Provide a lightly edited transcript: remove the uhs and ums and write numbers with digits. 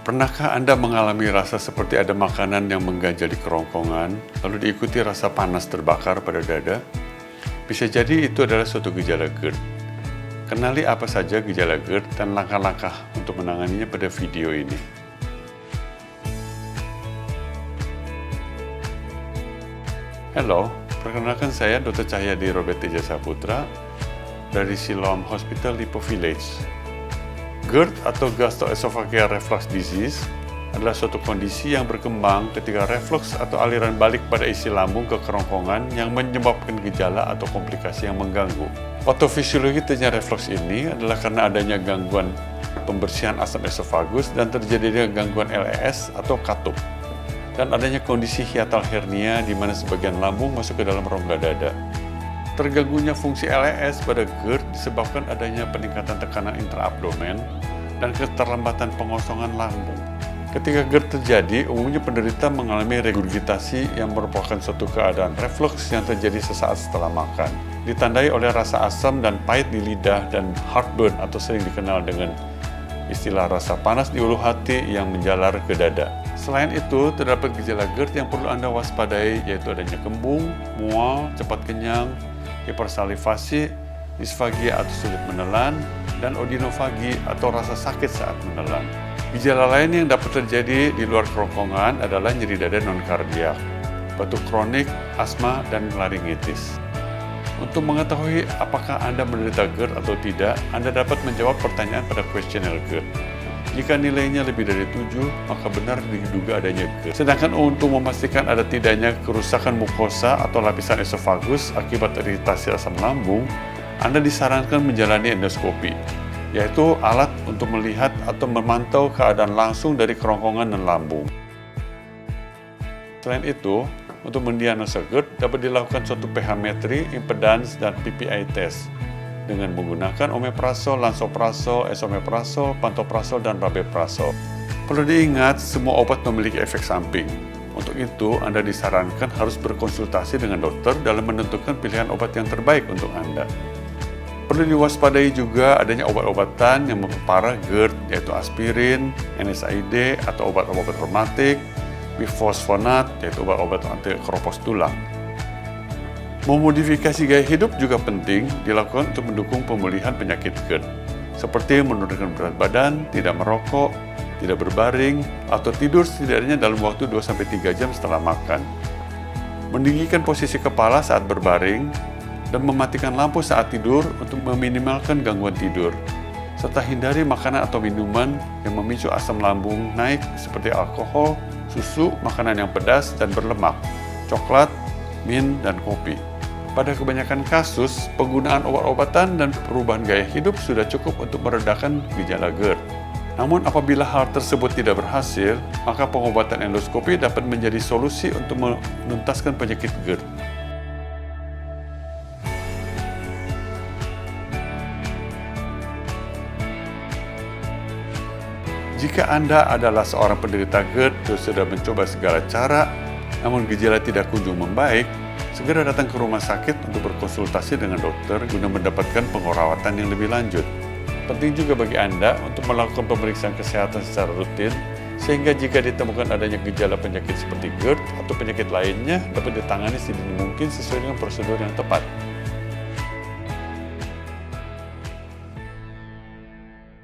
Pernahkah Anda mengalami rasa seperti ada makanan yang mengganjal di kerongkongan, lalu diikuti rasa panas terbakar pada dada? Bisa jadi itu adalah suatu gejala GERD. Kenali apa saja gejala GERD dan langkah-langkah untuk menanganinya pada video ini. Halo, perkenalkan saya Dr. Cahyadi Robert Teja Saputra dari Siloam Hospital Lipo Village. GERD atau Gastroesophageal Reflux Disease adalah suatu kondisi yang berkembang ketika reflux atau aliran balik pada isi lambung ke kerongkongan yang menyebabkan gejala atau komplikasi yang mengganggu. Patofisiologi terjadinya reflux ini adalah karena adanya gangguan pembersihan asam esofagus dan terjadinya gangguan LES atau katup, dan adanya kondisi hiatal hernia di mana sebagian lambung masuk ke dalam rongga dada. Terganggunya fungsi LES pada GERD disebabkan adanya peningkatan tekanan intraabdomen dan keterlambatan pengosongan lambung. Ketika GERD terjadi, umumnya penderita mengalami regurgitasi yang merupakan suatu keadaan reflux yang terjadi sesaat setelah makan, ditandai oleh rasa asam dan pahit di lidah dan heartburn atau sering dikenal dengan istilah rasa panas di ulu hati yang menjalar ke dada. Selain itu, terdapat gejala GERD yang perlu Anda waspadai, yaitu adanya kembung, mual, cepat kenyang, hipersalivasi, disfagia atau sulit menelan, dan odinofagi atau rasa sakit saat menelan. Gejala lain yang dapat terjadi di luar kerongkongan adalah nyeri dada non-kardiak, batuk kronik, asma, dan laringitis. Untuk mengetahui apakah Anda menderita GERD atau tidak, Anda dapat menjawab pertanyaan pada kuesioner GERD. Jika nilainya lebih dari 7, maka benar diduga adanya GERD. Sedangkan untuk memastikan ada tidaknya kerusakan mukosa atau lapisan esofagus akibat iritasi asam lambung, Anda disarankan menjalani endoskopi, yaitu alat untuk melihat atau memantau keadaan langsung dari kerongkongan dan lambung. Selain itu, untuk mendiagnosa GERD dapat dilakukan suatu pH-metri, impedans, dan PPI test dengan menggunakan omeprazol, lansoprazol, esomeprazol, pantoprazol, dan rabeprazol. Perlu diingat, semua obat memiliki efek samping. Untuk itu, Anda disarankan harus berkonsultasi dengan dokter dalam menentukan pilihan obat yang terbaik untuk Anda. Perlu diwaspadai juga adanya obat-obatan yang memperparah GERD, yaitu aspirin, NSAID atau obat-obat rematik, bifosfonat, yaitu obat-obat anti keropos tulang. Memodifikasi gaya hidup juga penting dilakukan untuk mendukung pemulihan penyakit GERD, seperti menurunkan berat badan, tidak merokok, tidak berbaring, atau tidur setidaknya dalam waktu 2-3 jam setelah makan. Meninggikan posisi kepala saat berbaring, dan mematikan lampu saat tidur untuk meminimalkan gangguan tidur, serta hindari makanan atau minuman yang memicu asam lambung naik seperti alkohol, susu, makanan yang pedas dan berlemak, coklat, min, dan kopi. Pada kebanyakan kasus, penggunaan obat-obatan dan perubahan gaya hidup sudah cukup untuk meredakan gejala GERD. Namun apabila hal tersebut tidak berhasil, maka pengobatan endoskopi dapat menjadi solusi untuk menuntaskan penyakit GERD. Jika Anda adalah seorang penderita GERD dan sudah mencoba segala cara, namun gejala tidak kunjung membaik, segera datang ke rumah sakit untuk berkonsultasi dengan dokter guna mendapatkan pengerawatan yang lebih lanjut. Penting juga bagi Anda untuk melakukan pemeriksaan kesehatan secara rutin, sehingga jika ditemukan adanya gejala penyakit seperti GERD atau penyakit lainnya dapat ditangani sedini mungkin sesuai dengan prosedur yang tepat.